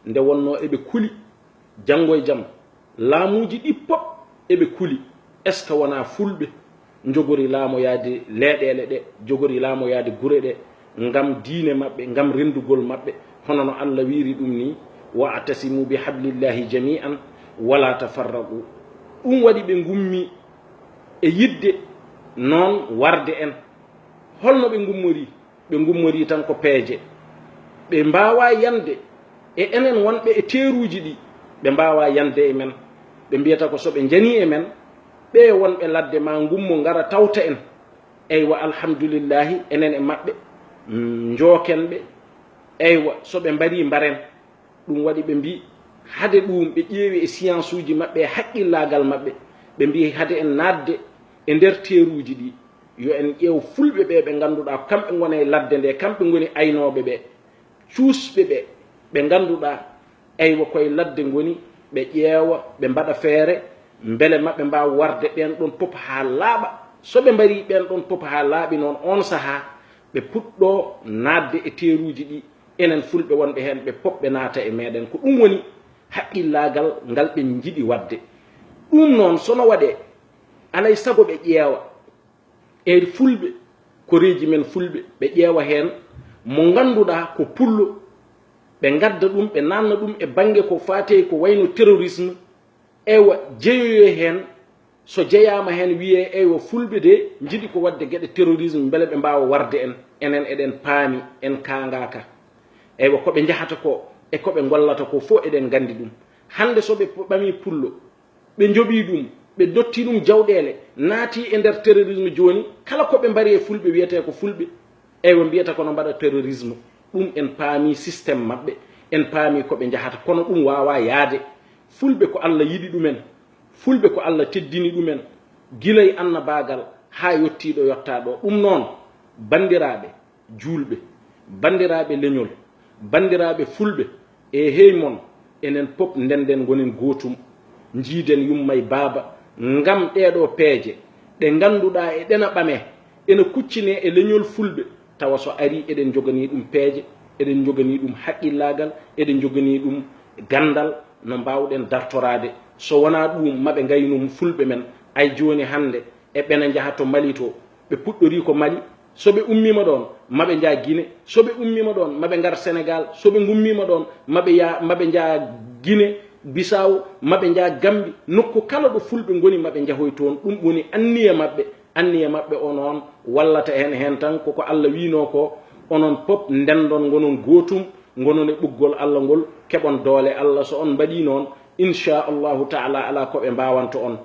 nde wonno eɓe kuli janngo e jam laamuji ɗi pop eɓe kuli est ce que wona fulɓe jogori laamoyade leeɗele ɗe jogori laamoyade gure ɗe ngam diine maɓɓe ngam rendugol maɓɓe hono no Allah wiiri ɗum ni wa atasimu bi hablillahi jami'an wala tafarraqu ɗum waɗi ɓe gummi e yidde noon warde en holno ɓe gummori tan ko peeje ɓe mbawa yande e enen wonɓe e teeruji ɗi ɓe mbawa yande e men ɓe mbiyata ko soɓe jani e men ɓe wonɓe ladde ma gummo ngara tawta en eywa alhamdulillahi enen e maɓɓe jookenɓe eywa soɓe mbari mbaren ɗum waɗi ɓe mbi hade ɗum ɓe ƴeewi e science uji maɓɓe e haqqillagal maɓɓe ɓe mbi hade en nadde e nder teeruji ɗi yo en ƴeew fulɓe ɓe ɓe ngannduɗaa kamɓe ngoni e ladde nde kamɓe ngoni aynooɓe ɓe cuusɓe ɓe ɓe ngannduɗaa eywa koye ladde ngoni ɓe ƴeewa ɓe mbaɗa feere mbele maɓɓe mbawa warde ɓen ɗon pop haa laaɓa so ɓe mbari ɓen ɗon pop haa laaɓi noon on sahaa ɓe puɗɗo naatde e teeruji ɗi enen fulɓe wonɓe heen ɓe pop ɓe naata e meɗen ko ɗum woni haqqillagal ngal ɓe jiɗi wadde ɗum noon sono waɗe alay sago ɓe ƴeewa e fulɓe koreji men fulɓe ɓe ƴeewa heen mo ngannduɗaa ko pullo ɓe ngadda ɗum ɓe nanna ɗum e bange ko faate ko wayno terrorisme eywa jeyoyo heen so jeyama heen wiye eywa fulɓe de jiɗi ko wadde geɗe terrorisme mbele ɓe mbawa warde en enen eɗen paami en kaangaka eywa koɓe njahata ko e koɓe gollata ko fof eɗen gandi ɗum hande soɓe ɓami pullo ɓe joɓi ɗum ɓe dotti ɗum jawɗele naati e nder terrorisme joni kala koɓe mbari e fulɓe wiyete ko fulɓe eywa mbiyata kono mbaɗa terrorisme ɗum en paami systéme maɓɓe en paami koɓe jahata kono ɗum wawa yaade fulɓe ko Allah yiɗi ɗumen fulɓe ko Allah teddini ɗumen gilay annabagal ha yettiɗo yotta ɗo ɗum noon bandiraɓe julɓe bandiraɓe leñol bandiraɓe fulɓe e hey mon enen pop ndenden gonen gotum jiiden yummay baaba ngam ɗeɗo peeje ɗe ngannduɗaa e ɗena ɓame ene kuccine e leñol fulɓe tawa so ari eɗen jogani ɗum peeje eɗen jogani ɗum haqqillagal eɗen jogani ɗum gandal no mbawɗen dartorade so wona ɗum maɓe ngaynum fulɓe men ay joni hande e ɓene jaha to Mali to ɓe puɗɗori ko Mali soɓe ummima ɗon maɓe jaa Guinée soɓe ummima ɗon maɓe ngar Sénégal soɓe gummima ɗon maɓe jaa Guinée Bisaw maɓe jaa Gambi nokku kala ɗo fulɓe goni maɓe jahoy toon ɗum woni anniya maɓɓe o noon wallata hen tan koko Allah wino ko onon pop ndendon gonon gotum gonon e ɓuggol Allah ngol keɓon doole Allah so on mbaɗi noon inchallahu taala ala koɓe mbawanto on